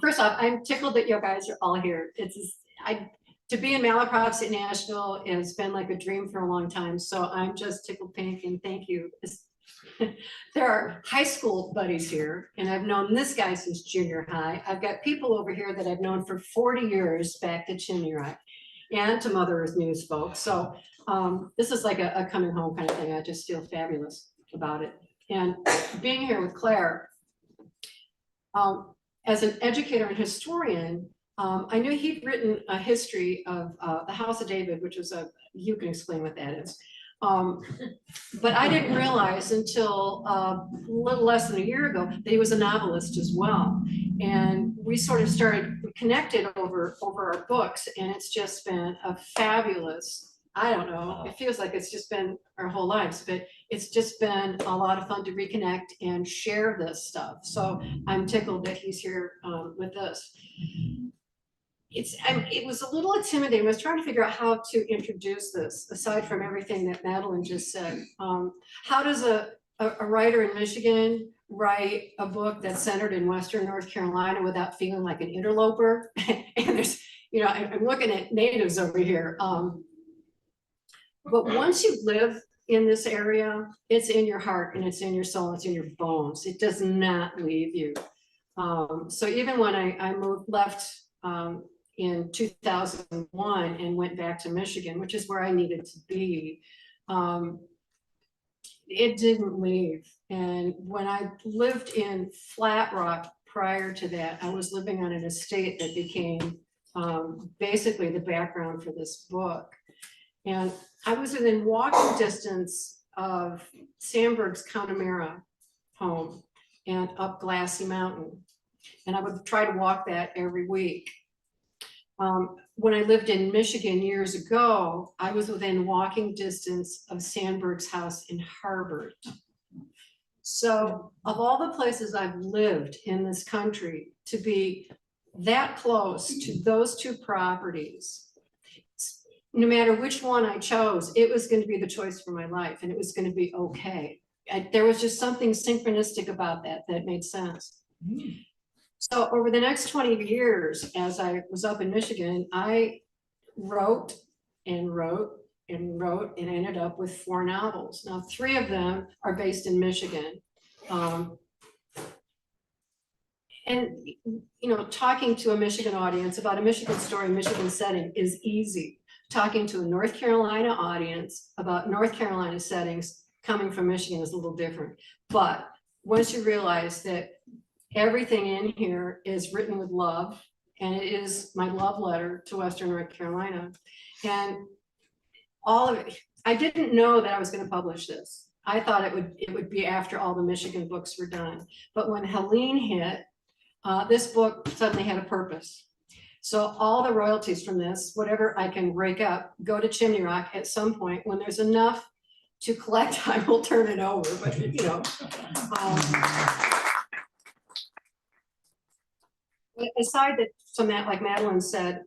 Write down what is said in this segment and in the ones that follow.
First off, I'm tickled that you guys are all here. To be in Malaprops in Asheville has been like a dream for a long time. So I'm just tickled pink and thank you. There are high school buddies here, and I've known this guy since junior high. I've got people over here that I've known for 40 years back to Chimney Rock and to Mother Earth News folks. So this is like a coming home kind of thing. I just feel fabulous about it. And being here with Clare, as an educator and historian, I knew he'd written a history of the House of David, which is you can explain what that is. But I didn't realize until a little less than a year ago that he was a novelist as well. And we sort of connected over our books, and it's just been a fabulous, I don't know, it feels like it's just been our whole lives, but it's just been a lot of fun to reconnect and share this stuff. So I'm tickled that he's here with us. It was a little intimidating. I was trying to figure out how to introduce this, aside from everything that Madeline just said. How does a writer in Michigan write a book that's centered in Western North Carolina without feeling like an interloper? And there's, I'm looking at natives over here. But once you live in this area, it's in your heart and it's in your soul, it's in your bones. It does not leave you. So even when I left in 2001 and went back to Michigan, which is where I needed to be, it didn't leave. And when I lived in Flat Rock prior to that, I was living on an estate that became basically the background for this book. And I was within walking distance of Sandberg's Connemara home and up Glassy Mountain. And I would try to walk that every week. When I lived in Michigan years ago, I was within walking distance of Sandberg's house in Harvard. So of all the places I've lived in this country, to be that close to those two properties, no matter which one I chose, it was going to be the choice for my life, and it was going to be okay. There was just something synchronistic about that made sense. So over the next 20 years, as I was up in Michigan, I wrote and wrote and wrote and ended up with 4 novels. Now, 3 of them are based in Michigan. And, talking to a Michigan audience about a Michigan story, Michigan setting is easy. Talking to a North Carolina audience about North Carolina settings coming from Michigan is a little different. But once you realize that everything in here is written with love, and it is my love letter to Western North Carolina, and all of it, I didn't know that I was going to publish this. I thought it would be after all the Michigan books were done. But when Helene hit, this book suddenly had a purpose. So all the royalties from this, whatever I can rake up, go to Chimney Rock at some point. When there's enough to collect, I will turn it over. But aside from that, like Madeline said,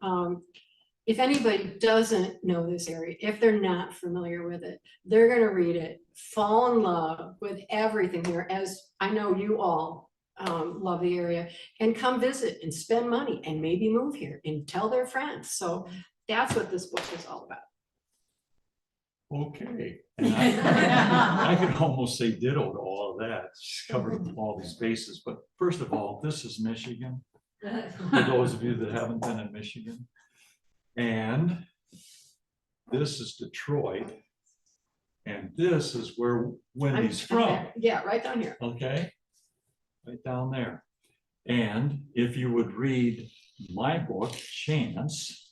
if anybody doesn't know this area, if they're not familiar with it, they're going to read it, fall in love with everything here, as I know you all love the area, and come visit and spend money and maybe move here and tell their friends. So that's what this book is all about. Okay. And I could almost say ditto to all of that. She's covered all these bases. But first of all, this is Michigan. For those of you that haven't been in Michigan. And this is Detroit. And this is where Wendy's from. Yeah, right down here. Okay. Right down there. And if you would read my book, Chance,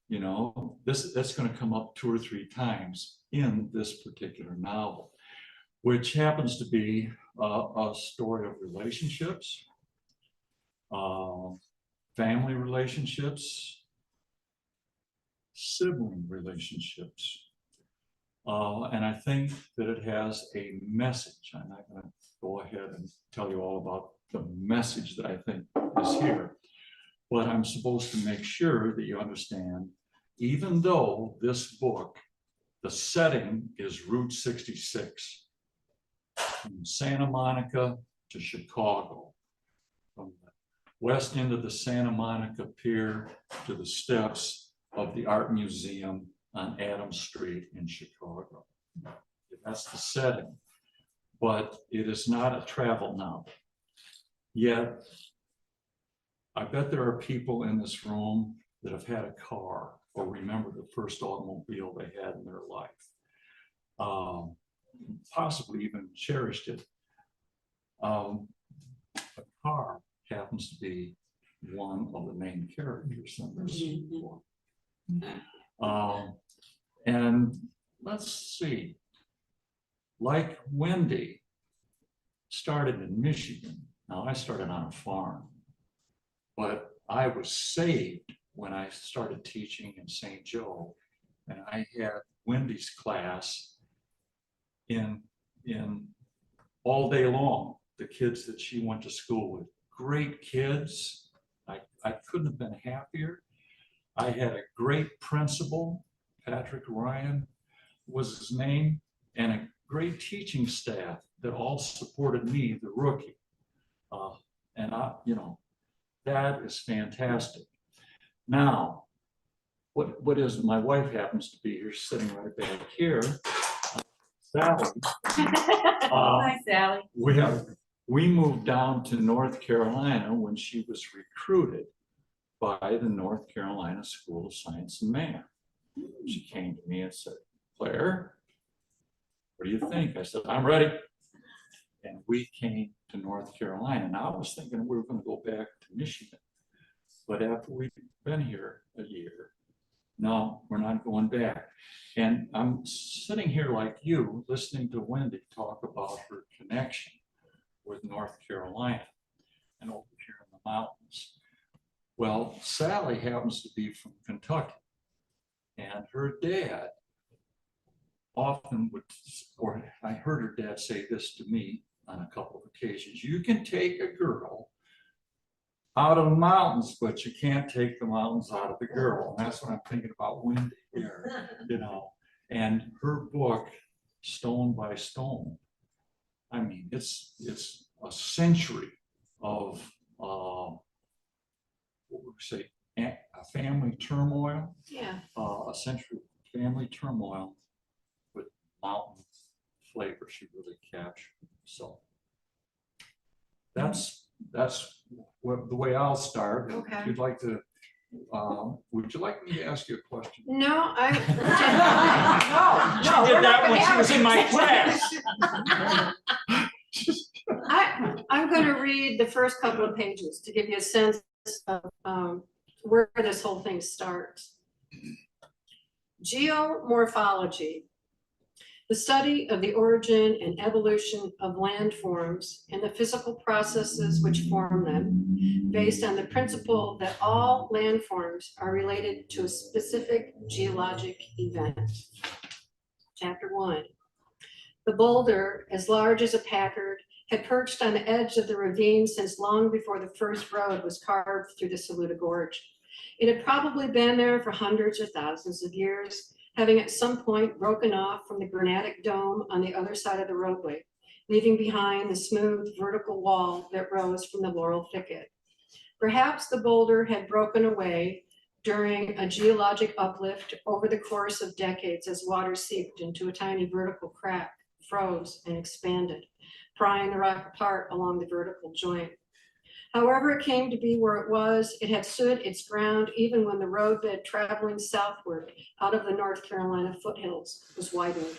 that's going to come up 2 or 3 times in this particular novel, which happens to be a story of relationships, family relationships, sibling relationships. And I think that it has a message. I'm not going to go ahead and tell you all about the message that I think is here, but I'm supposed to make sure that you understand, even though this book, the setting is Route 66, from Santa Monica to Chicago, from the west end of the Santa Monica Pier to the steps of the Art Museum on Adams Street in Chicago. That's the setting, but it is not a travel novel. Yet, I bet there are people in this room that have had a car or remember the first automobile they had in their life. Possibly even cherished it. A car happens to be one of the main characters in this book. And let's see, like Wendy, started in Michigan. Now I started on a farm, but I was saved when I started teaching in St. Joe, and I had Wendy's class in all day long, the kids that she went to school with. Great kids. I couldn't have been happier. I had a great principal, Patrick Ryan was his name, and a great teaching staff that all supported me, the rookie. And that is fantastic. Now, what is, my wife happens to be here, sitting right back here, Sally. Hi, Sally. We moved down to North Carolina when she was recruited by the North Carolina School of Science and Math. She came to me and said, Claire, what do you think? I said, I'm ready. And we came to North Carolina. And I was thinking we were going to go back to Michigan. But after we've been here a year, no, we're not going back. And I'm sitting here like you, listening to Wendy talk about her connection with North Carolina and over here in the mountains. Well, Sally happens to be from Kentucky, and her dad often would, or I heard her dad say this to me on a couple of occasions: you can take a girl out of the mountains, but you can't take the mountains out of the girl. And that's what I'm thinking about Wendy here, and her book, Stone by Stone. I mean, it's a century of what would we say, a family turmoil. Yeah. A century of family turmoil with mountain flavor she really captured. So that's what the way I'll start. Okay. If you'd like to, would you like me to ask you a question? No, I. No, She did we're not that when gonna she was in my class. I'm going to read the first couple of pages to give you a sense of where this whole thing starts. Geomorphology, the study of the origin and evolution of landforms and the physical processes which form them, based on the principle that all landforms are related to a specific geologic event. Chapter 1. The boulder, as large as a Packard, had perched on the edge of the ravine since long before the first road was carved through the Saluda Gorge. It had probably been there for hundreds or thousands of years, having at some point broken off from the granitic dome on the other side of the roadway, leaving behind the smooth vertical wall that rose from the laurel thicket. Perhaps the boulder had broken away during a geologic uplift over the course of decades as water seeped into a tiny vertical crack, froze, and expanded, prying the rock apart along the vertical joint. However it came to be where it was, it had stood its ground even when the roadbed traveling southward out of the North Carolina foothills was widened.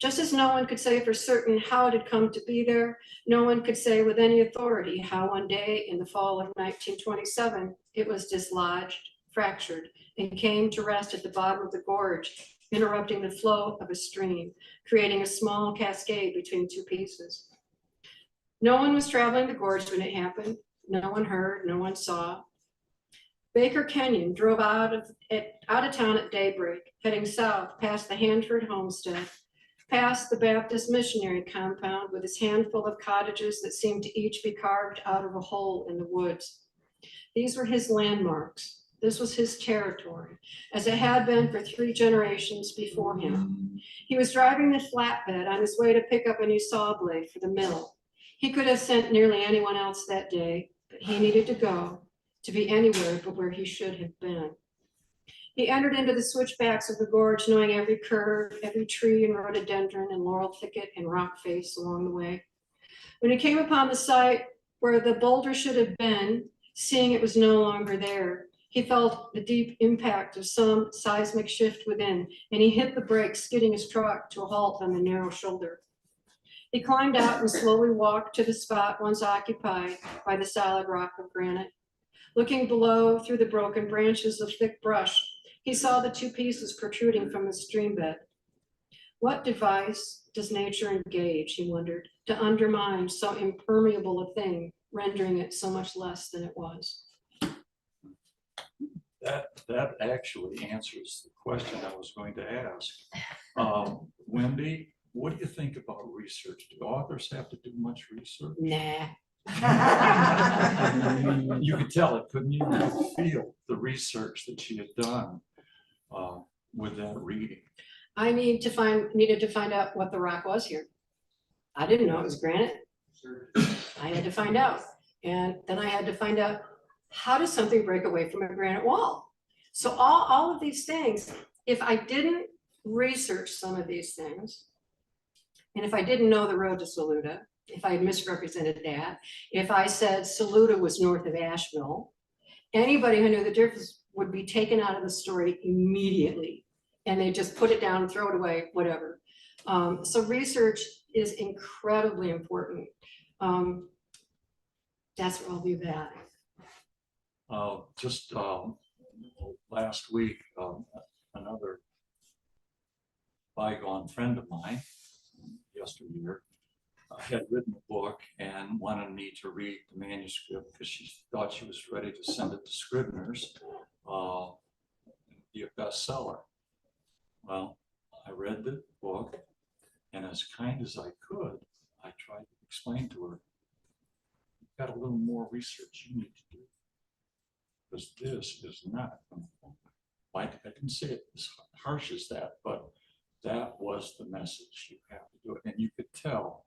Just as no one could say for certain how it had come to be there, no one could say with any authority how one day in the fall of 1927, it was dislodged, fractured, and came to rest at the bottom of the gorge, interrupting the flow of a stream, creating a small cascade between two pieces. No one was traveling the gorge when it happened. No one heard, no one saw. Baker Kenyon drove out of town at daybreak, heading south past the Hanford homestead, past the Baptist missionary compound with its handful of cottages that seemed to each be carved out of a hole in the woods. These were his landmarks. This was his territory, as it had been for 3 generations before him. He was driving the flatbed on his way to pick up a new saw blade for the mill. He could have sent nearly anyone else that day. but he needed to go, to be anywhere but where he should have been. He entered into the switchbacks of the gorge, knowing every curve, every tree and rhododendron and laurel thicket and rock face along the way. When he came upon the site where the boulder should have been, seeing it was no longer there, he felt the deep impact of some seismic shift within, and he hit the brakes, skidding his truck to a halt on the narrow shoulder. He climbed out and slowly walked to the spot once occupied by the solid rock of granite. Looking below through the broken branches of thick brush, he saw the two pieces protruding from the stream bed. What device does nature engage, he wondered, to undermine so impermeable a thing, rendering it so much less than it was? That actually answers the question I was going to ask. Wendy, what do you think about research? Do authors have to do much research? Nah. You could tell it, couldn't you? You could feel the research that she had done with that reading. I needed to find out what the rock was here. I didn't know it was granite. I had to find out. And then I had to find out, how does something break away from a granite wall? So all of these things, if I didn't research some of these things, and if I didn't know the road to Saluda, if I had misrepresented that, if I said Saluda was north of Asheville, anybody who knew the difference would be taken out of the story immediately. And they just put it down, throw it away, whatever. So research is incredibly important. That's where I'll leave that. Just last week, another bygone friend of mine, yesteryear, had written a book and wanted me to read the manuscript because she thought she was ready to send it to Scribner's, be a bestseller. Well, I read the book, and as kind as I could, I tried to explain to her, you've got a little more research you need to do, because this is not, I didn't say it as harsh as that, but that was the message. You have to do it. And you could tell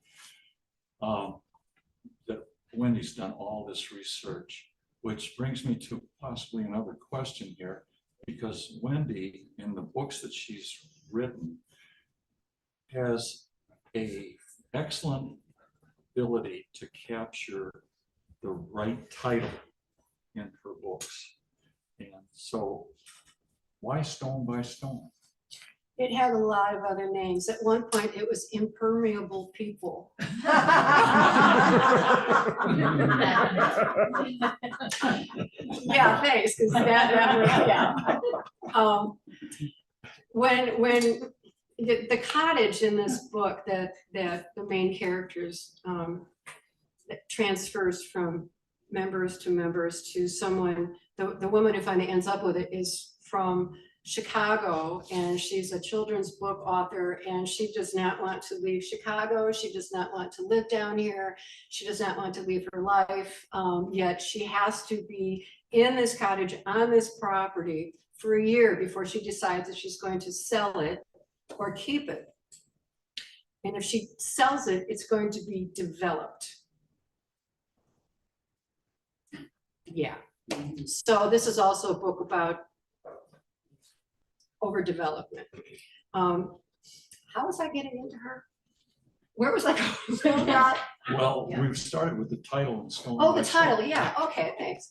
that Wendy's done all this research, which brings me to possibly another question here, because Wendy, in the books that she's written, has an excellent ability to capture the right title in her books. And so why Stone by Stone? It had a lot of other names. At one point, it was Impermeable People. Yeah, thanks, because that was, yeah. When the cottage in this book that the main characters that transfers from members to someone, the woman who finally ends up with it is from Chicago, and she's a children's book author, and she does not want to leave Chicago. She does not want to live down here. She does not want to leave her life, yet she has to be in this cottage on this property for a year before she decides if she's going to sell it or keep it. And if she sells it, it's going to be developed. Yeah. So this is also a book about overdevelopment. How was I getting into her? Where was I going with that? Well, Yeah. we've started with the title and Stone Oh, by the Stone. title, yeah, okay, thanks.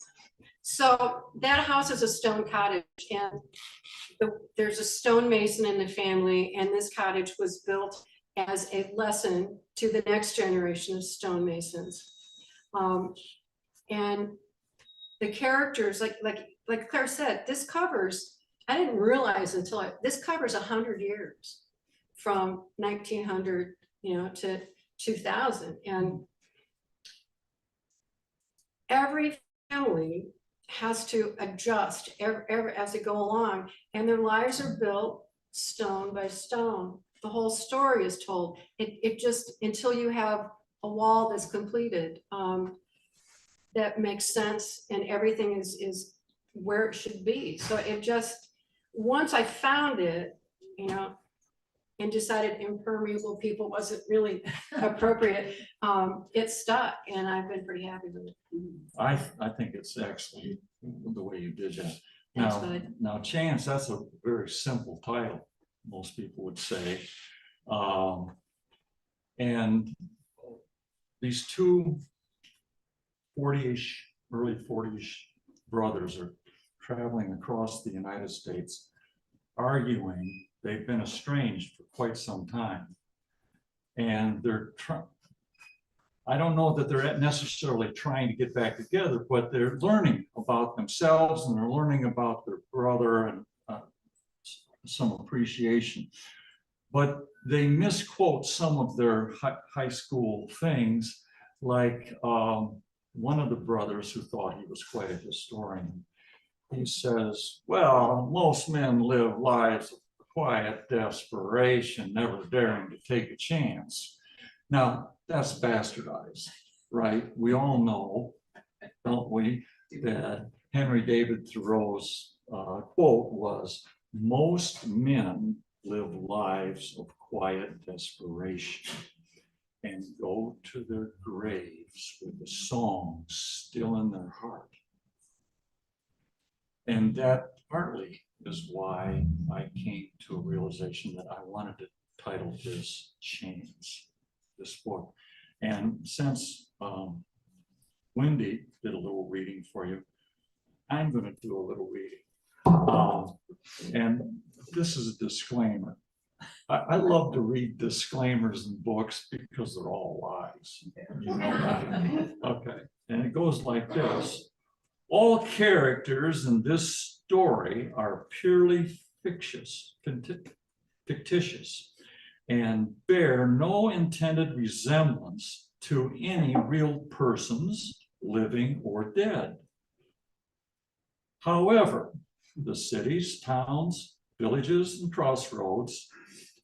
So that house is a stone cottage, and there's a stonemason in the family, and this cottage was built as a lesson to the next generation of stonemasons. And the characters, like Claire said, this covers, I didn't realize until this covers 100 years from 1900, to 2000. And every family has to adjust as they go along, and their lives are built stone by stone. The whole story is told. It just, until you have a wall that's completed, that makes sense, and everything is where it should be. So it just, once I found it, and decided impermeable people wasn't really appropriate, it stuck, and I've been pretty happy with it. I think it's excellent the way you did that. Thanks, Now, bud. now Chance, that's a very simple title, most people would say. And these two 40-ish, early 40-ish brothers are traveling across the United States, arguing. They've been estranged for quite some time. And they're I don't know that they're necessarily trying to get back together, but they're learning about themselves and they're learning about their brother and some appreciation. But they misquote some of their high school things, like one of the brothers who thought he was quite a historian. He says, well, most men live lives of quiet desperation, never daring to take a chance. Now, that's bastardized, right? We all know, don't we, that Henry David Thoreau's quote was, most men live lives of quiet desperation and go to their graves with a song still in their heart. And that partly is why I came to a realization that I wanted to title this Chains, this book. And since Wendy did a little reading for you, I'm going to do a little reading. And this is a disclaimer. I love to read disclaimers in books because they're all lies. You know that? Okay, and it goes like this. All characters in this story are purely fictitious, and bear no intended resemblance to any real persons, living or dead. However, the cities, towns, villages, and crossroads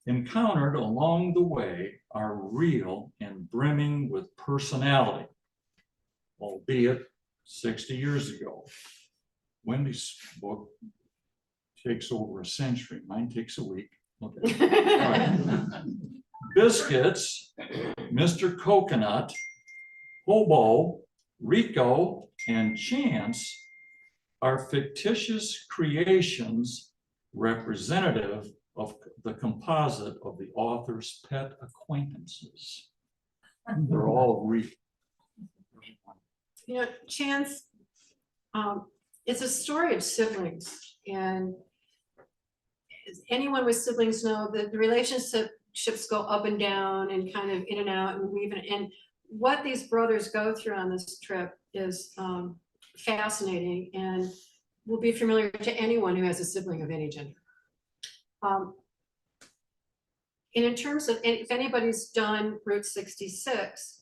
encountered along the way are real and brimming with personality, albeit 60 years ago. Wendy's book takes over a century. Mine takes a week. Okay. Right. Biscuits, Mr. Coconut, Hobo, Rico, and Chance are fictitious creations representative of the composite of the author's pet acquaintances. They're all real. You know, Chance, it's a story of siblings, and anyone with siblings know that the relationships go up and down and kind of in and out and weaving. And what these brothers go through on this trip is fascinating and will be familiar to anyone who has a sibling of any gender. And in terms of, if anybody's done Route 66,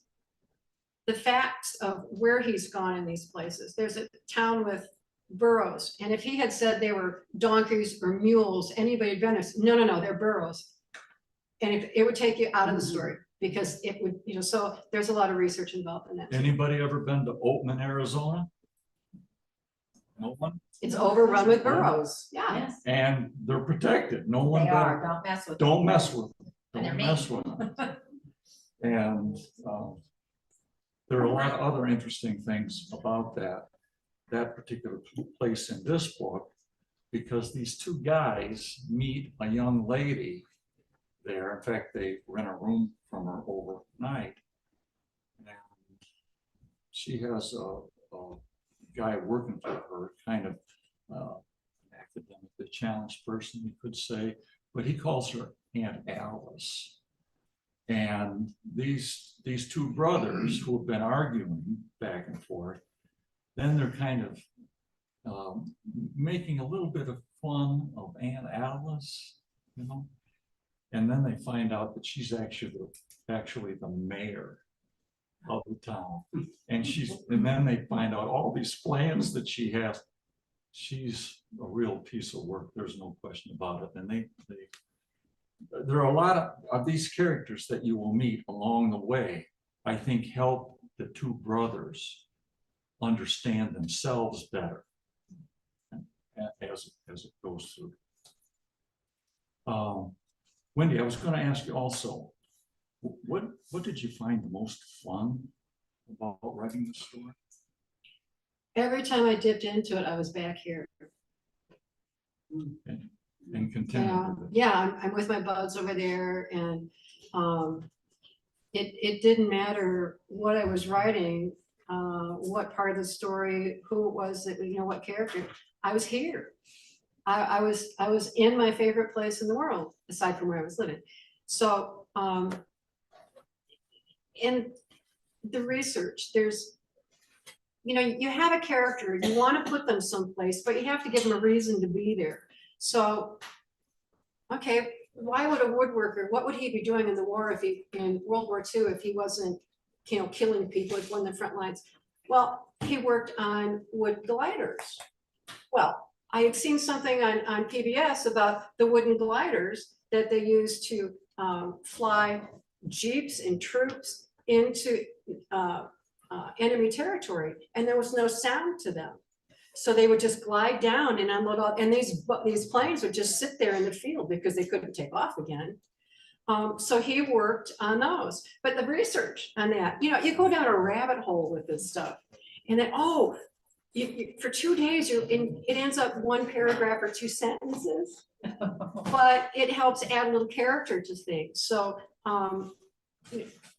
the facts of where he's gone in these places, there's a town with burros. And if he had said they were donkeys or mules, anybody would have no, they're burros. And if it would take you out of the story because it would, you know, so there's a lot of research involved in that. Anybody ever been to Oatman, Arizona? No one? It's overrun with burros. Yeah. Yes, And they're protected. No one they are. better. Don't mess with them. Don't mess with them. And they're Don't mess with them. And there are a lot of other interesting things about that particular place in this book, because these two guys meet a young lady there. In fact, they rent a room from her overnight. And she has a guy working for her, kind of academically challenged person, you could say, but he calls her Aunt Alice. And these two brothers who have been arguing back and forth, then they're kind of making a little bit of fun of Aunt Alice, you know, and then they find out that she's actually the mayor of the town, and then they find out all these plans that she has. She's a real piece of work. There's no question about it. And there are a lot of these characters that you will meet along the way, I think, help the two brothers understand themselves better as it goes through. Wendy, I was gonna ask you also, what did you find the most fun about writing the story? Every time I dipped into it, I was back here. And continue with it. Yeah, I'm with my buds over there, and it didn't matter what I was writing, what part of the story, who it was that, what character. I was here. I was in my favorite place in the world, aside from where I was living. So in the research, there's, you have a character, you want to put them someplace, but you have to give them a reason to be there. So, okay, why would a woodworker, what would he be doing in the war in World War II if he wasn't, killing people at one of the front lines? Well, he worked on wood gliders. Well, I had seen something on PBS about the wooden gliders that they used to fly jeeps and troops into enemy territory, and there was no sound to them. So they would just glide down and unload all, and these planes would just sit there in the field because they couldn't take off again. So he worked on those. But the research on that, you go down a rabbit hole with this stuff, and then for 2 days it ends up one paragraph or 2 sentences, but it helps add a little character to things. So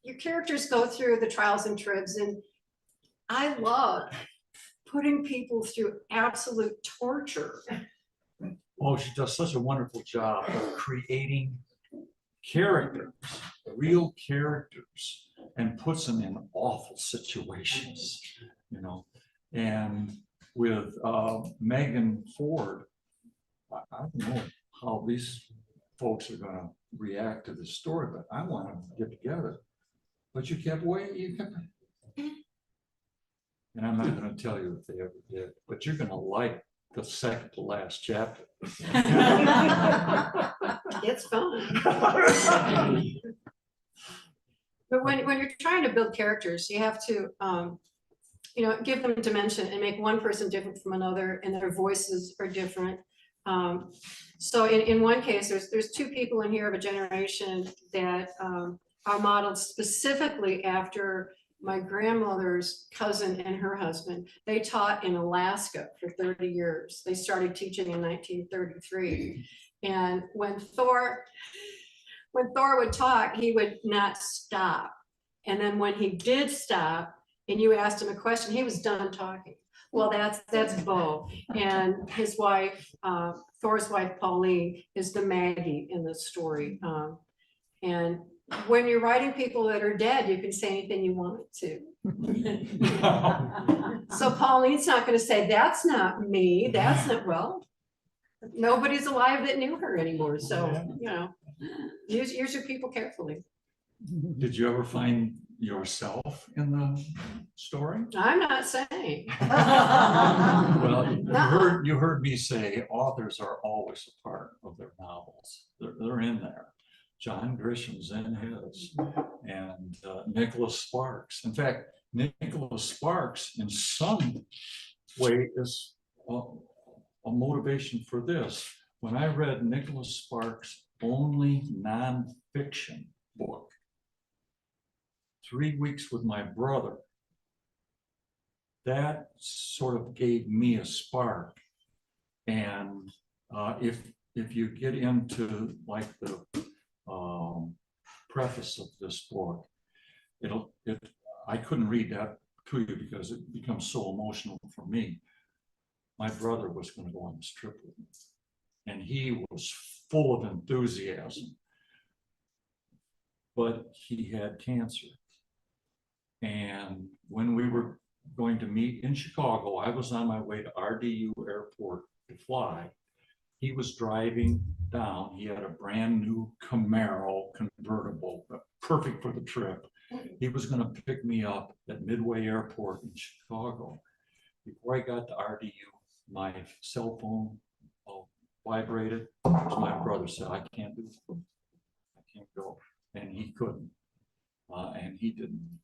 your characters go through the trials and tribs, and I love putting people through absolute torture. Oh, she does such a wonderful job of creating characters, real characters, and puts them in awful situations, And with Megan Ford, I don't know how these folks are gonna react to this story, but I want them to get together. But you kept waiting, and I'm not gonna tell you if they ever did, but you're gonna like the second to last chapter. It's fun. But when you're trying to build characters, you have to, give them dimension and make one person different from another, and their voices are different. So in one case, there's 2 people in here of a generation that are modeled specifically after my grandmother's cousin and her husband. They taught in Alaska for 30 years. They started teaching in 1933. And when Thor would talk, he would not stop. And then when he did stop and you asked him a question, he was done talking. Well, that's Bo. And his wife, Thor's wife, Pauline, is the Maggie in the story. And when you're writing people that are dead, you can say anything you want to. So Pauline's not going to say, that's not me. That's not, well, nobody's alive that knew her anymore. So, use your people carefully. Did you ever find yourself in the story? I'm not saying. Well, you heard me say authors are always a part of their novels. They're in there. John Grisham's in his, and Nicholas Sparks. In fact, Nicholas Sparks in some way is a motivation for this. When I read Nicholas Sparks' only nonfiction book, 3 weeks with my brother, that sort of gave me a spark. And if you get into like the preface of this book, I couldn't read that to you because it becomes so emotional for me. My brother was going to go on this trip with me, and he was full of enthusiasm, but he had cancer. And when we were going to meet in Chicago, I was on my way to RDU Airport to fly. He was driving down. He had a brand new Camaro convertible, perfect for the trip. He was going to pick me up at Midway Airport in Chicago. Before I got to RDU, my cell phone vibrated. My brother said, I can't do it. I can't go. And he couldn't. And he didn't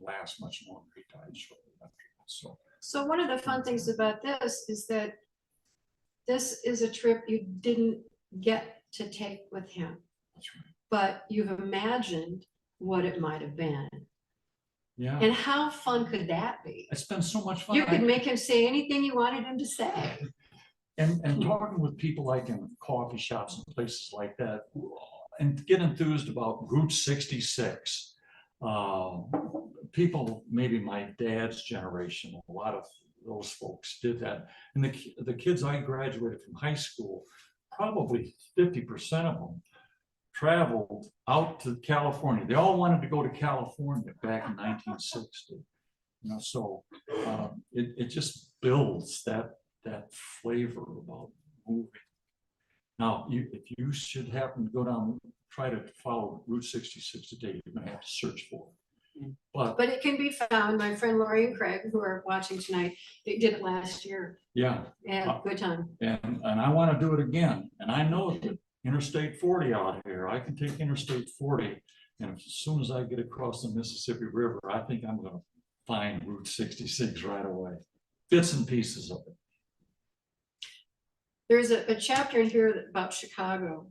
last much longer. He died shortly after. So one of the fun things about this is that this is a trip you didn't get to take with him. That's right. but you've imagined what it might have been. Yeah, And how fun could that be? it's been so much fun. You could make him say anything you wanted him to say. And talking with people like in coffee shops and places like that, and get enthused about Route 66. People, maybe my dad's generation, a lot of those folks did that. And the kids I graduated from high school, probably 50% of them traveled out to California. They all wanted to go to California back in 1960. You know, so it just builds that flavor about moving. Now, if you should happen to go down, try to follow Route 66 today, you're gonna have to search for it. But it can be found. My friend Lori and Craig, who are watching tonight, they did it last year. yeah, They had a good time. and I want to do it again. And I know that Interstate 40 out here, I can take Interstate 40, and as soon as I get across the Mississippi River, I think I'm gonna find Route 66 right away. Bits and pieces of it. There's a chapter in here about Chicago.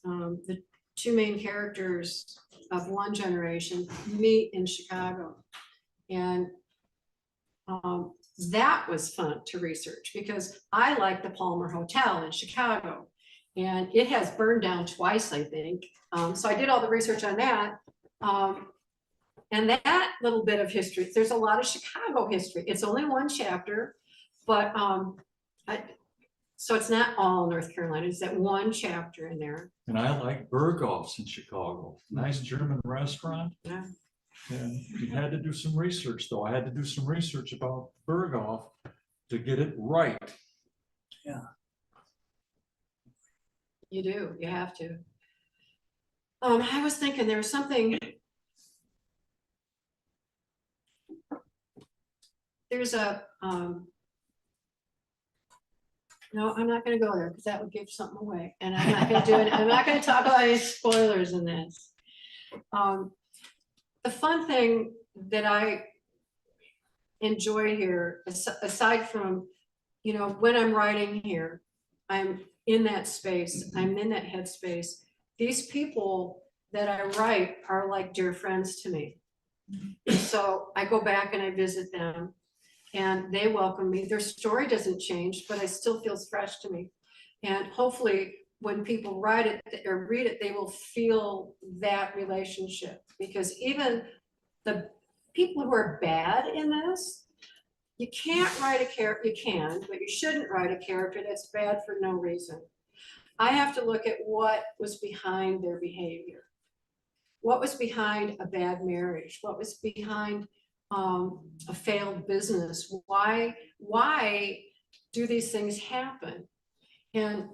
The two main characters of one generation meet in Chicago. And that was fun to research because I like the Palmer Hotel in Chicago. And it has burned down twice, I think. So I did all the research on that. And that little bit of history, there's a lot of Chicago history. It's only one chapter, but so it's not all North Carolina. It's that one chapter in there. And I like Berghoff's in Chicago. Nice German restaurant. Yeah. And you had to do some research, though. I had to do some research about Berghoff to get it right. Yeah. You do, you have to. I was thinking there was something. There's a, no, I'm not gonna go there because that would give something away. And I'm not gonna do it. I'm not gonna talk about any spoilers in this. The fun thing that I enjoy here, aside from, you know, when I'm writing here, I'm in that space, I'm in that headspace. These people that I write are like dear friends to me. So I go back and I visit them and they welcome me. Their story doesn't change, but it still feels fresh to me. And hopefully when people write it or read it, they will feel that relationship, because even the people who are bad in this, you can't write a character, you can, but you shouldn't write a character that's bad for no reason. I have to look at what was behind their behavior. What was behind a bad marriage? What was behind a failed business? Why do these things happen? And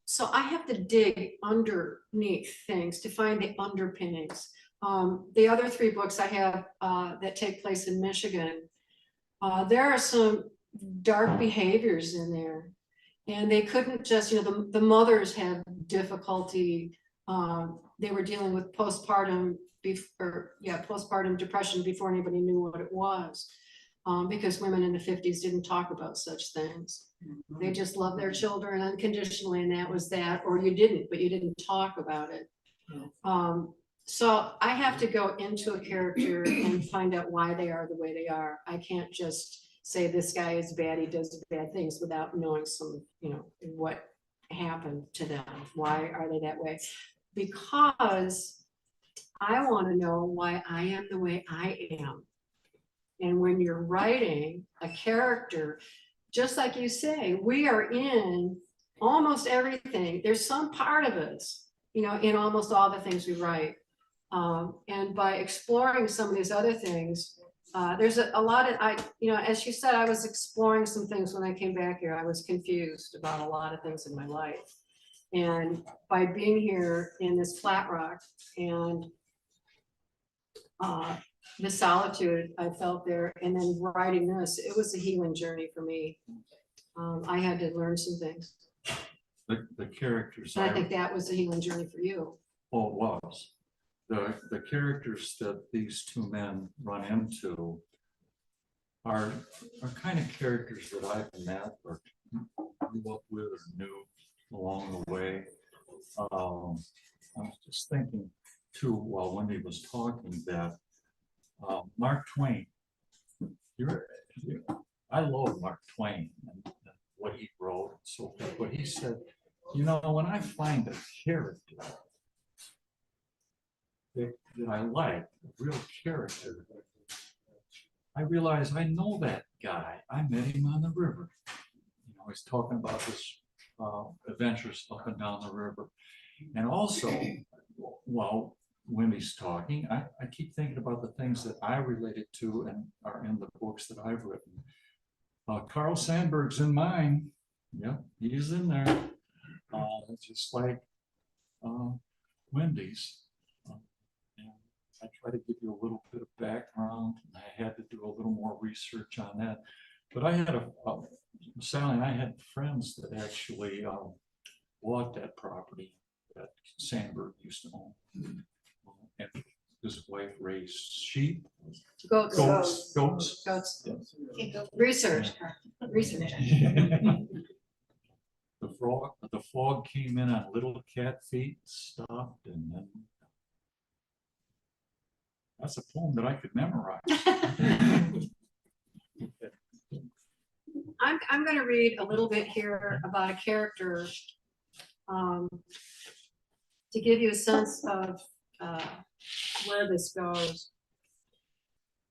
so I have to dig underneath things to find the underpinnings. The other three books I have that take place in Michigan, there are some dark behaviors in there. And they couldn't just, you know, the mothers had difficulty. They were dealing with postpartum depression before anybody knew what it was, because women in the 50s didn't talk about such things. They just loved their children unconditionally, and that was that, or you didn't, but you didn't talk about it. So I have to go into a character and find out why they are the way they are. I can't just say this guy is bad, he does bad things, without knowing some, you know, what happened to them. Why are they that way? Because I want to know why I am the way I am. And when you're writing a character, just like you say, we are in almost everything. There's some part of us, you know, in almost all the things we write. And by exploring some of these other things, there's a lot of, you know, as you said, I was exploring some things when I came back here. I was confused about a lot of things in my life. And by being here in this flat rock and the solitude I felt there, and then writing this, it was a healing journey for me. I had to learn some things. The characters. And I think that was a healing journey for you. Oh, it was. The characters that these two men run into are kind of characters that I've met or grew up with or knew along the way. was just thinking too, while Wendy was talking, that Mark Twain, I love Mark Twain and what he wrote and so forth, but he said, you know, when I find a character that I like, a real character, I realize I know that guy. I met him on the river. You know, he's talking about his adventures up and down the river. And also, while Wendy's talking, I keep thinking about the things that I related to and are in the books that I've written. Carl Sandburg's in mine. Yep, he's in there. Just like Wendy's. And I try to give you a little bit of background. I had to do a little more research on that. But I had Sally and I had friends that actually bought that property that Sandburg used to own. And his wife raised sheep, Goats. goats. Research. The fog came in on little cat feet, stopped, and then that's a poem that I could memorize. I'm going to read a little bit here about a character to give you a sense of where this goes.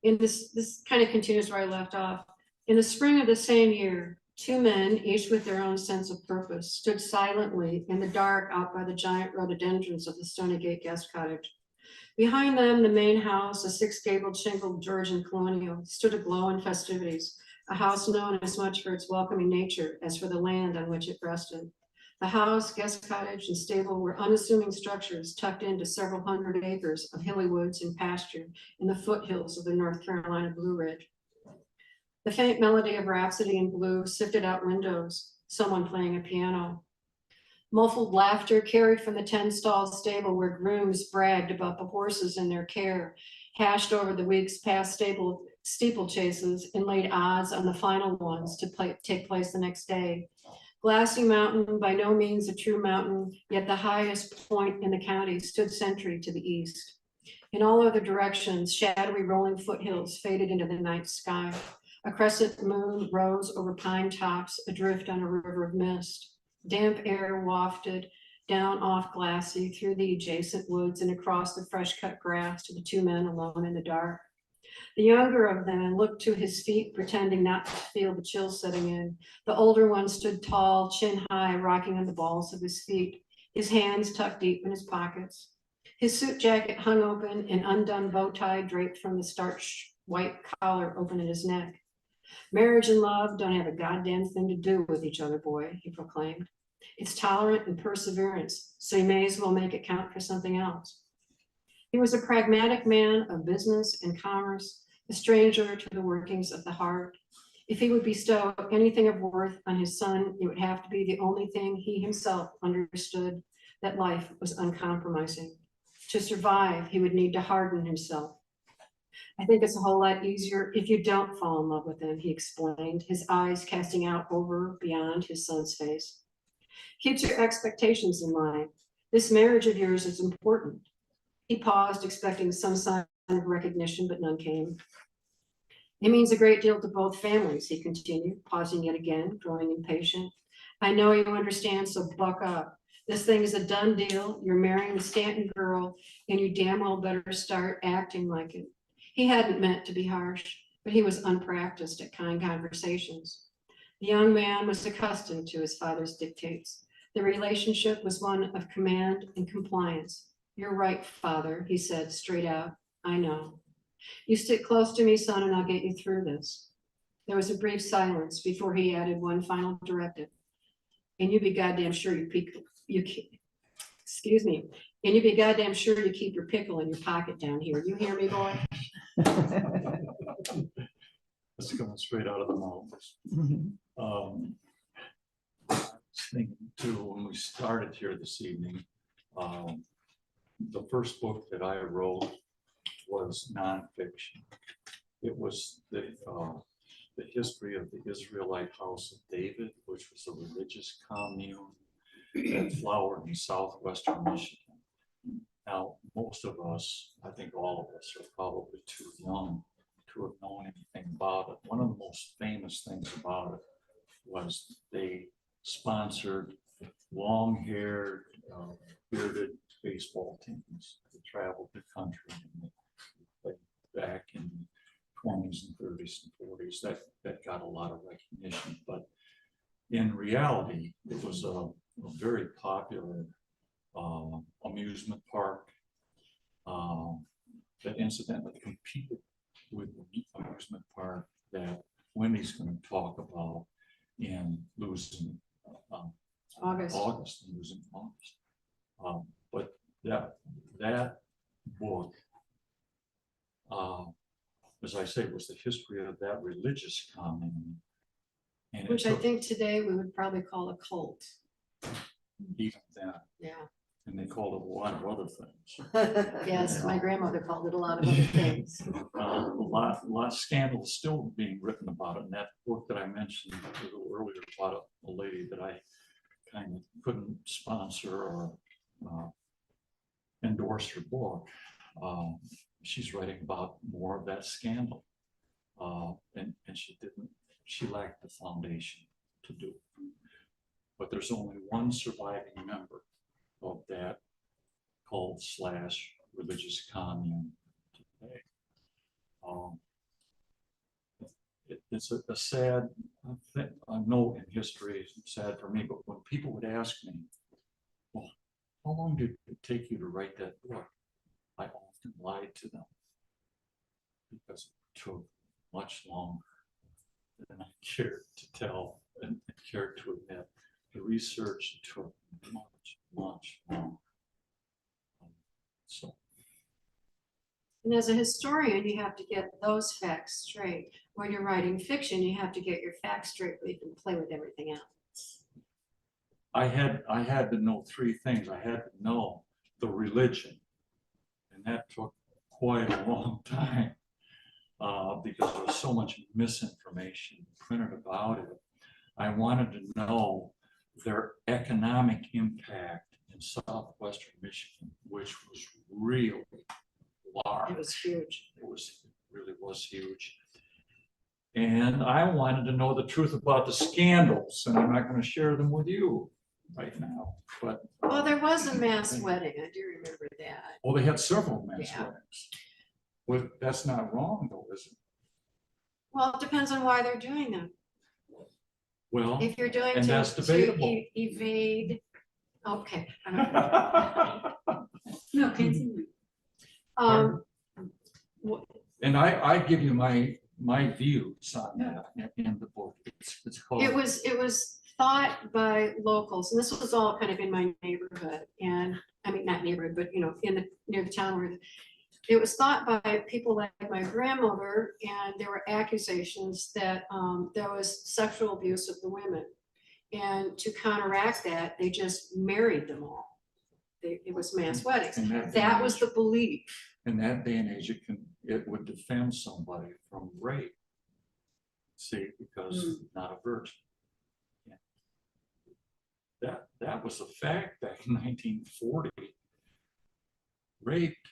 In this kind of continues where I left off. In the spring of the same year, two men, each with their own sense of purpose, stood silently in the dark out by the giant rhododendrons of the Stony Gate guest cottage. Behind them, the main house, a six-gabled shingled Georgian colonial, stood aglow in festivities, a house known as much for its welcoming nature as for the land on which it rested. The house, guest cottage, and stable were unassuming structures tucked into several hundred acres of hilly woods and pasture in the foothills of the North Carolina Blue Ridge. The faint melody of Rhapsody in Blue sifted out windows, someone playing a piano. Muffled laughter carried from the 10-stall stable where grooms bragged about the horses in their care, hashed over the week's past steeplechases, and laid odds on the final ones to take place the next day. Glassy Mountain, by no means a true mountain, yet the highest point in the county, stood sentry to the east. In all other directions, shadowy rolling foothills faded into the night sky. A crescent moon rose over pine tops, adrift on a river of mist. Damp air wafted down off Glassy through the adjacent woods and across the fresh-cut grass to the two men alone in the dark. The younger of them looked to his feet, pretending not to feel the chill setting in. The older one stood tall, chin high, rocking on the balls of his feet, his hands tucked deep in his pockets. His suit jacket hung open, an undone bow tie draped from the starched white collar open at his neck. Marriage and love don't have a goddamn thing to do with each other, boy, he proclaimed. It's tolerant and perseverance, so you may as well make it count for something else. He was a pragmatic man of business and commerce, a stranger to the workings of the heart. If he would bestow anything of worth on his son, it would have to be the only thing he himself understood, that life was uncompromising. To survive, he would need to harden himself. I think it's a whole lot easier if you don't fall in love with him, he explained, his eyes casting out over beyond his son's face. Keep your expectations in line. This marriage of yours is important. He paused, expecting some sign of recognition, but none came. It means a great deal to both families, he continued, pausing yet again, growing impatient. I know you understand, so buck up. This thing is a done deal. You're marrying the Stanton girl, and you damn well better start acting like it. He hadn't meant to be harsh, but he was unpracticed at kind conversations. The young man was accustomed to his father's dictates. The relationship was one of command and compliance. You're right, father, he said straight out. I know. You stick close to me, son, and I'll get you through this. There was a brief silence before he added one final directive. And you be goddamn sure and you be goddamn sure you keep your pickle in your pocket down here. You hear me, boy? That's coming straight out of the mouth. I was thinking too, when we started here this evening, the first book that I wrote was nonfiction. It was the history of the Israelite House of David, which was a religious commune that flowered in southwestern Michigan. Now, most of us, I think all of us, are probably too young to have known anything about it. One of the most famous things about it was they sponsored long-haired, bearded baseball teams that traveled the country and they played back in the 20s and 30s and 40s. That got a lot of recognition, but in reality, it was a very popular amusement park that incidentally competed with the amusement park that Wendy's going to talk about in losing August and losing August. But that book, as I say, was the history of that religious commune. And Which I think today we would probably call a cult. even then, Yeah. and they called it a lot of other things. Yes, my grandmother called it a lot of other things. A lot of scandals still being written about it. And that book that I mentioned a little earlier about a lady that I kind of couldn't sponsor or endorse her book. She's writing about more of that scandal. And she lacked the foundation to do it. But there's only one surviving member of that cult / religious commune today. It's a sad thing. I know in history it's sad for me, but when people would ask me, well, how long did it take you to write that book? I often lied to them because it took much longer than I cared to tell and cared to admit. The research took much longer. So. And as a historian, you have to get those facts straight. When you're writing fiction, you have to get your facts straight, but you can play with everything else. I had to know three things. I had to know the religion, and that took quite a long time because there was so much misinformation printed about it. I wanted to know their economic impact in southwestern Michigan, which was really large. It was huge. Really was huge. And I wanted to know the truth about the scandals, and I'm not going to share them with you right now. But well, there was a mass wedding. I do remember that. well, they had several mass Yeah. weddings. Well, that's not wrong, though, is it? Well, it depends on why they're doing them. Well, If you're doing and that's debatable. Evade, okay. No, continue. And I give you my views on that in the book. It's called. It was thought by locals, and this was all kind of in my neighborhood, and I mean, not neighborhood, but near the town where it was thought by people like my grandmother, and there were accusations that there was sexual abuse of the women. And to counteract that, they just married them all. It was mass weddings. That was the belief. In that day and age, it would defend somebody from rape. See, because not a virgin. Yeah. That was a fact back in 1940. Raped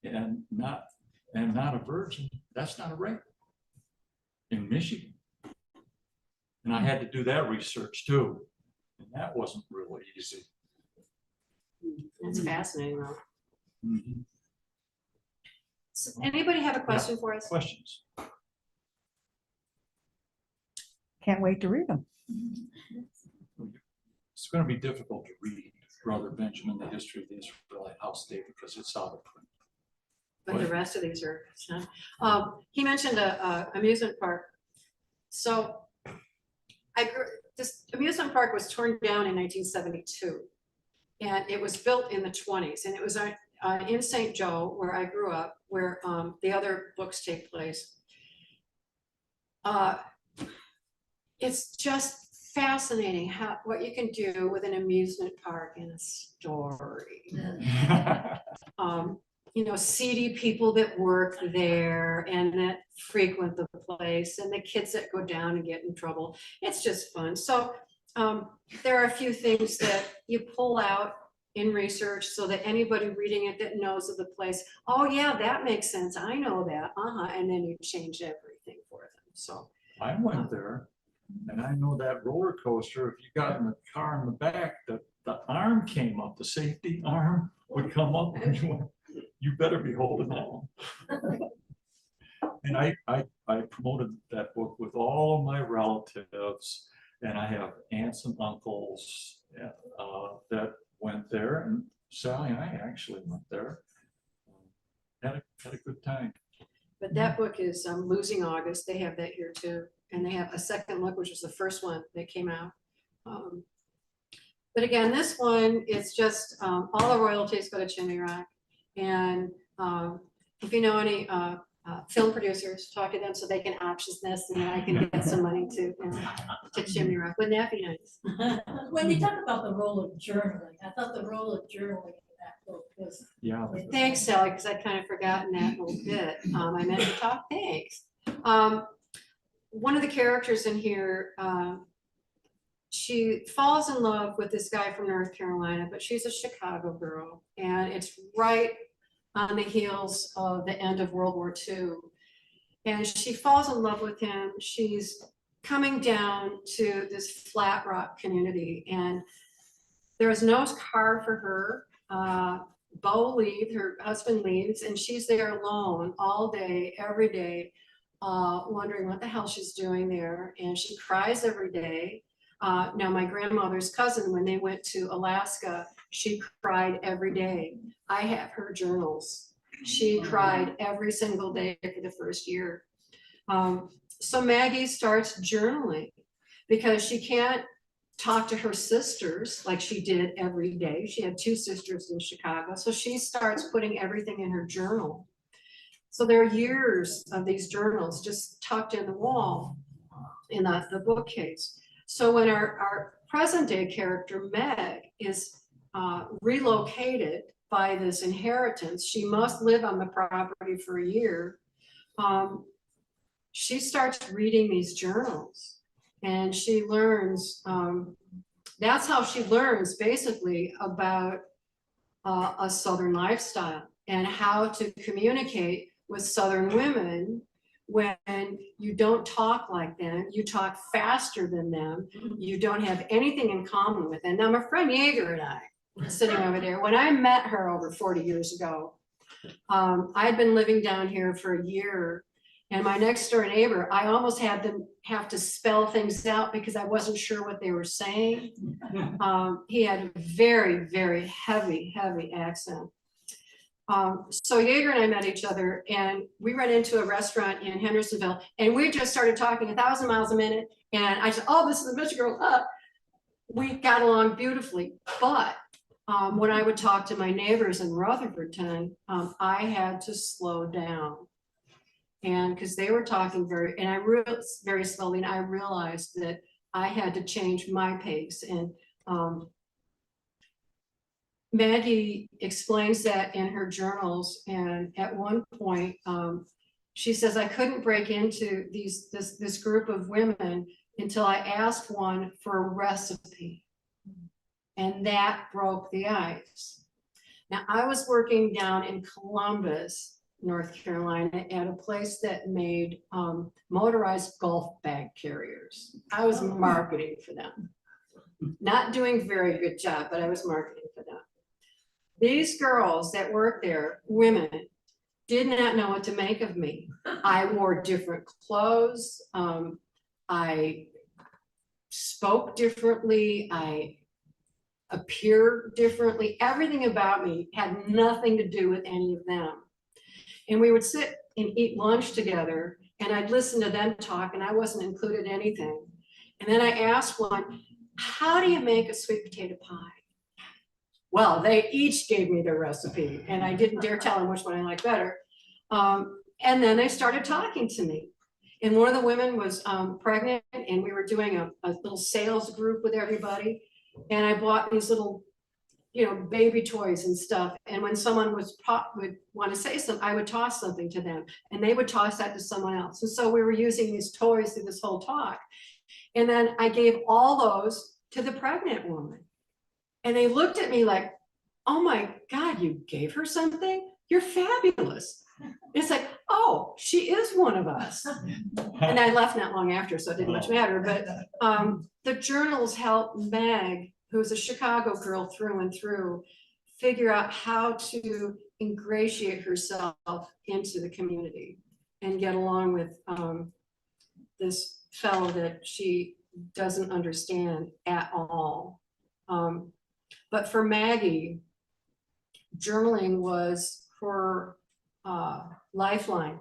and not a virgin, that's not a rape in Michigan. And I had to do that research too, and that wasn't really easy. That's fascinating, though. Mm-hmm. So anybody have a question for us? Questions? Can't wait to read them. It's going to be difficult to read Brother Benjamin, the history of the Israelite house state, because it's out of print. But the rest of these are, he mentioned a amusement park. So this amusement park was torn down in 1972, and it was built in the 20s, and it was in St. Joe, where I grew up, where the other books take place. It's just fascinating what you can do with an amusement park in a story. Seedy people that work there and that frequent the place, and the kids that go down and get in trouble. It's just fun. So there are a few things that you pull out in research so that anybody reading it that knows of the place, oh yeah, that makes sense. I know that. And then you change everything for them. So I went there and I know that roller coaster, if you got in the car in the back, the arm came up, the safety arm would come up and you went, you better be holding that one. And I promoted that book with all of my relatives, and I have aunts and uncles that went there, and Sally and I actually went there. Had a good time. but that book is Losing August. They have that here too. And they have a second look, which is the first one that came out. But again, this one is just all the royalties go to Chimney Rock. And if you know any film producers, talk to them so they can option this and then I can get some money to Chimney Rock. Wouldn't that be nice? When you talk about the role of journaling, I thought the role of journaling in that book was. Yeah. Thanks, Sally, because I kind of forgotten that little bit. I meant to talk, thanks. One of the characters in here, she falls in love with this guy from North Carolina, but she's a Chicago girl. And it's right on the heels of the end of World War II. And she falls in love with him. She's coming down to this flat rock community and there is no car for her. Bo leaves, her husband leaves, and she's there alone all day, every day, wondering what the hell she's doing there. And she cries every day. Now, my grandmother's cousin, when they went to Alaska, she cried every day. I have her journals. She cried every single day for the first year. So Maggie starts journaling because she can't talk to her sisters like she did every day. She had 2 sisters in Chicago. So she starts putting everything in her journal. So there are years of these journals just tucked in the wall in the bookcase. So when our present day character, Meg, is relocated by this inheritance, she must live on the property for a year. She starts reading these journals and she learns, that's how she learns basically about a Southern lifestyle and how to communicate with Southern women when you don't talk like them, you talk faster than them, you don't have anything in common with them. Now, my friend Yeager and I, sitting over there, when I met her over 40 years ago, I'd been living down here for a year, and my next door neighbor, I almost had them have to spell things out because I wasn't sure what they were saying. He had a very, very heavy accent. So Yeager and I met each other and we ran into a restaurant in Hendersonville and we just started talking 1,000 miles a minute. And I said, oh, this is a Michigan girl. We got along beautifully. But when I would talk to my neighbors in Rutherfordton, I had to slow down. And because they were talking very slowly, and I realized that I had to change my pace. And Maggie explains that in her journals, and at one point, she says, I couldn't break into this group of women until I asked one for a recipe. And that broke the ice. Now, I was working down in Columbus, North Carolina, at a place that made motorized golf bag carriers. I was marketing for them. Not doing a very good job, but I was marketing for them. These girls that worked there, women, did not know what to make of me. I wore different clothes. I spoke differently. I appeared differently. Everything about me had nothing to do with any of them. And we would sit and eat lunch together and I'd listen to them talk and I wasn't included in anything. And then I asked one, how do you make a sweet potato pie? Well, they each gave me their recipe and I didn't dare tell them which one I liked better. And then they started talking to me. And one of the women was pregnant and we were doing a little sales group with everybody. And I bought these little, baby toys and stuff. And when someone would want to say something, I would toss something to them and they would toss that to someone else. And so we were using these toys through this whole talk. And then I gave all those to the pregnant woman. And they looked at me like, oh my God, you gave her something? You're fabulous. It's like, oh, she is one of us. And I left not long after, so it didn't much matter, but the journals helped Meg, who's a Chicago girl through and through, figure out how to ingratiate herself into the community and get along with this fellow that she doesn't understand at all. But for Maggie, journaling was her lifeline.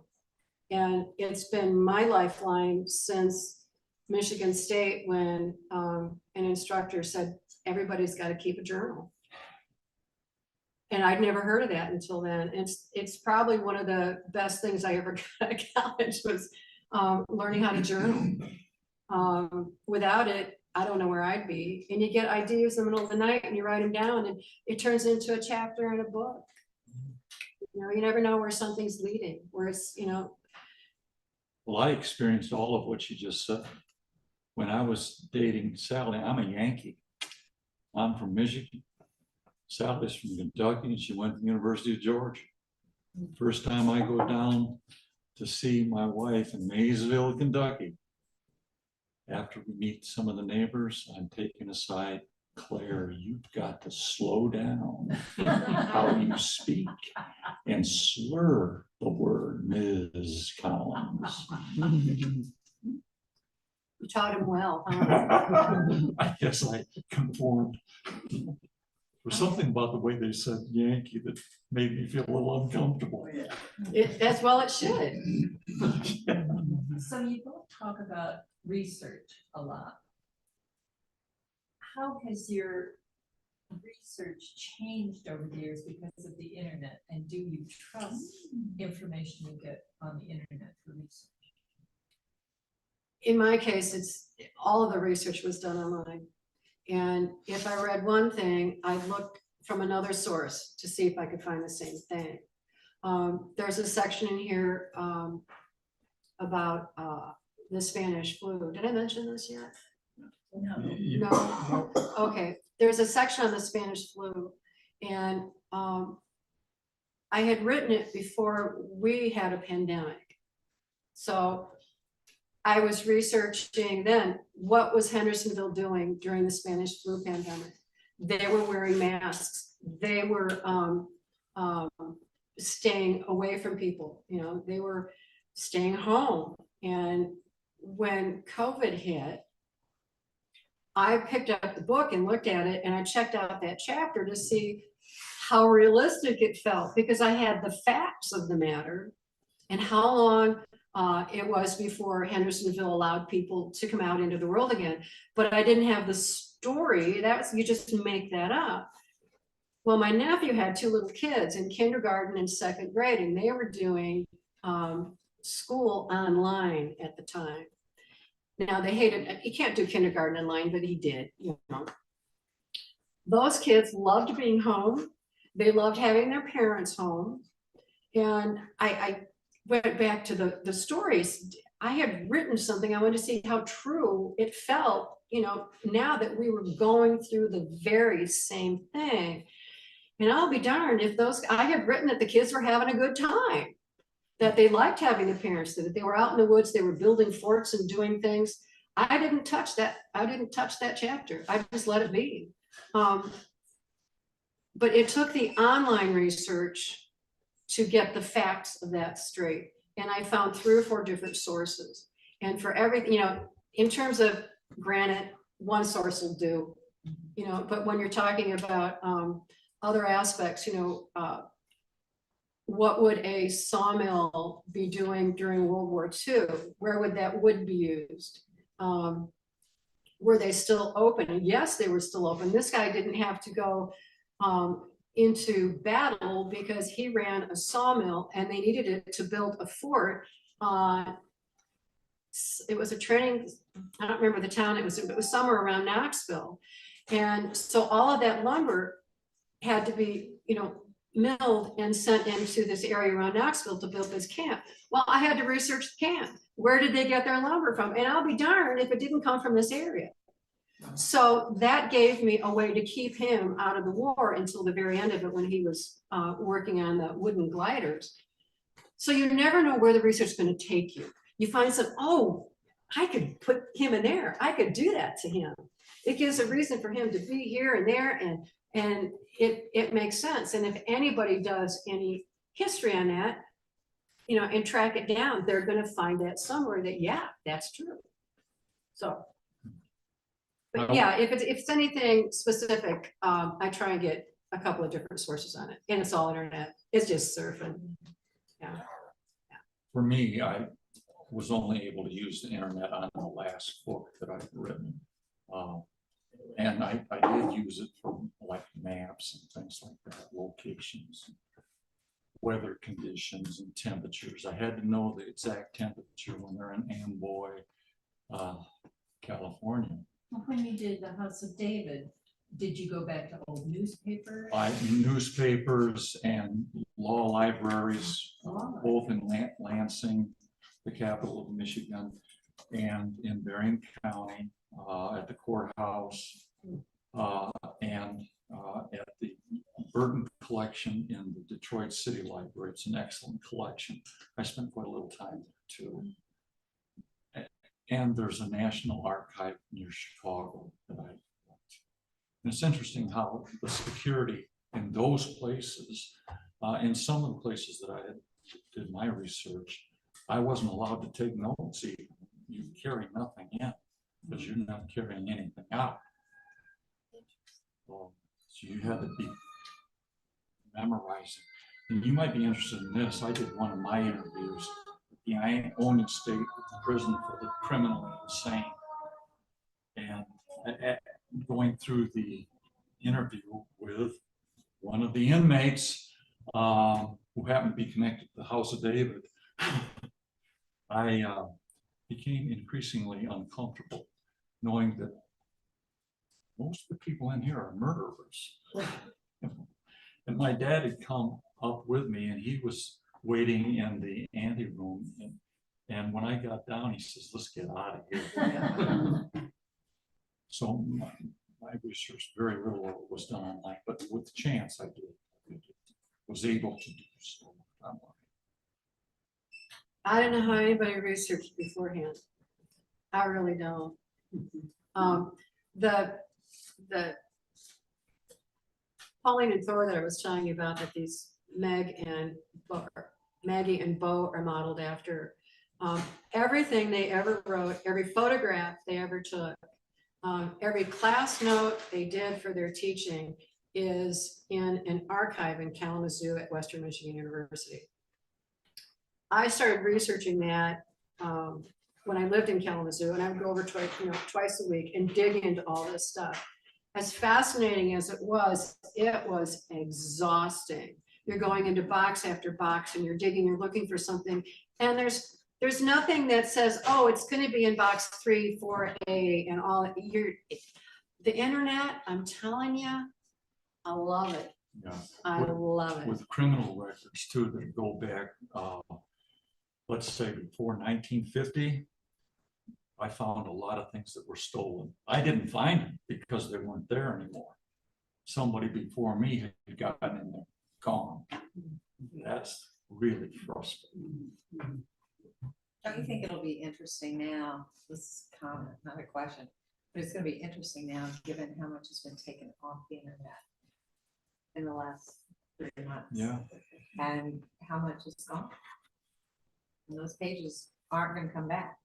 And it's been my lifeline since Michigan State, when an instructor said, everybody's got to keep a journal. And I'd never heard of that until then. It's probably one of the best things I ever got at college was learning how to journal. Without it, I don't know where I'd be. And you get ideas in the middle of the night and you write them down and it turns into a chapter in a book. You know, you never know where something's leading, where it's, you know. Well, I experienced all of what you just said. When I was dating Sally, I'm a Yankee. I'm from Michigan. Sally's from Kentucky, and she went to the University of Georgia. First time I go down to see my wife in Maysville, Kentucky. After we meet some of the neighbors, I'm taken aside. Claire, you've got to slow down how you speak and slur the word Ms. Collins. You taught him well, huh? I guess I conformed. There's something about the way they said Yankee that made me feel a little uncomfortable. As well it should. So you both talk about research a lot. How has your research changed over the years because of the internet? And do you trust information you get on the internet for research? In my case, it's all of the research was done online. And if I read one thing, I'd look from another source to see if I could find the same thing. There's a section in here about the Spanish flu. Did I mention this yet? No. Okay. There's a section on the Spanish flu, and I had written it before we had a pandemic. So I was researching then, what was Hendersonville doing during the Spanish flu pandemic? They were wearing masks. They were staying away from people. You know, they were staying home. And when COVID hit, I picked up the book and looked at it, and I checked out that chapter to see how realistic it felt, because I had the facts of the matter and how long it was before Hendersonville allowed people to come out into the world again. But I didn't have the story. That's, you just make that up. Well, my nephew had two little kids in kindergarten and second grade, and they were doing school online at the time. Now they hated it. You can't do kindergarten online, but he did, you know. Those kids loved being home. They loved having their parents home. And I went back to the stories. I had written something. I wanted to see how true it felt, you know, now that we were going through the very same thing. And I'll be darned if those, I had written that the kids were having a good time, that they liked having the parents, that they were out in the woods, they were building forts and doing things. I didn't touch that. I didn't touch that chapter. I just let it be. But it took the online research to get the facts of that straight. And I found 3 or 4 different sources. And for everything, you know, in terms of, granted, one source will do, you know, but when you're talking about other aspects, you know, what would a sawmill be doing during World War II? Where would that wood be used? Were they still open? Yes, they were still open. This guy didn't have to go into battle because he ran a sawmill and they needed it to build a fort. It was a training, I don't remember the town, it was somewhere around Knoxville. And so all of that lumber had to be, you know, milled and sent into this area around Knoxville to build this camp. Well, I had to research the camp. Where did they get their lumber from? And I'll be darned if it didn't come from this area. So that gave me a way to keep him out of the war until the very end of it when he was working on the wooden gliders. So you never know where the research is going to take you. You find some, oh, I could put him in there. I could do that to him. It gives a reason for him to be here and there, and it makes sense. And if anybody does any history on that, you know, and track it down, they're going to find that somewhere that, yeah, that's true. So, but yeah, if it's anything specific, I try and get a couple of different sources on it, and it's all internet. It's just surfing. Yeah. For me, I was only able to use the internet on the last book that I've written. And I did use it for like maps and things like that, locations, weather conditions and temperatures. I had to know the exact temperature when they're in Amboy, California. Well, when you did the House of David, did you go back to old newspapers? Newspapers and law libraries, both in Lansing, the capital of Michigan, and in Berrien County, at the courthouse, and at the Burton collection in the Detroit City Library. It's an excellent collection. I spent quite a little time there too. And there's a National Archive near Chicago that I went to. And it's interesting how the security in those places, in some of the places that I did my research, I wasn't allowed to take notes even. You carry nothing in because you're not carrying anything out. So you had to be memorizing. And you might be interested in this. I did one of my interviews at the Ione State Prison for the Criminally Insane. And going through the interview with one of the inmates who happened to be connected to the House of David, I became increasingly uncomfortable knowing that most of the people in here are murderers. And my dad had come up with me and he was waiting in the anteroom. And when I got down, he says, let's get out of here. So my research, very little was done online, but with the chance I did, was able to do so. I don't know how anybody researched beforehand. I really don't. The Pauline and Thor that I was telling you about, that these Maggie and Bo are modeled after, everything they ever wrote, every photograph they ever took, every class note they did for their teaching is in an archive in Kalamazoo at Western Michigan University. I started researching that when I lived in Kalamazoo, and I would go over twice a week and dig into all this stuff. As fascinating as it was exhausting. You're going into box after box and you're digging, you're looking for something, and there's nothing that says, oh, it's going to be in box 3, 4A and all. The internet, I'm telling you, I love it. Yeah. I love it. With criminal records too that go back, let's say before 1950, I found a lot of things that were stolen. I didn't find them because they weren't there anymore. Somebody before me had gotten in there, gone. That's really frustrating. Don't you think it'll be interesting now? This is a comment, not a question, but it's going to be interesting now, given how much has been taken off the internet in the last 3 months. Yeah. And how much is gone. And those pages aren't going to come back.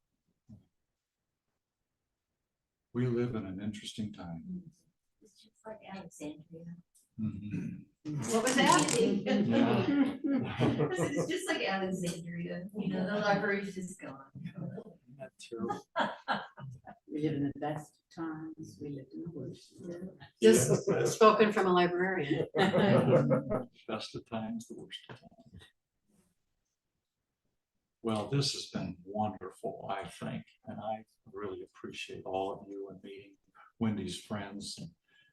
We live in an interesting time. It's just like Alexandria. Mm-hmm. What was that? It's just like Alexandria, you know, the library's just gone. That's terrible. We live in the best times, we live in the worst. Just spoken from a librarian. Best of times, the worst of times. Well, this has been wonderful, I think, and I really appreciate all of you and meeting Wendy's friends and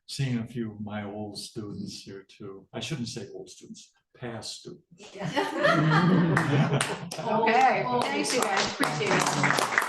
seeing a few of my old students here too. I shouldn't say old students, past students. Okay, thanks you guys, appreciate it.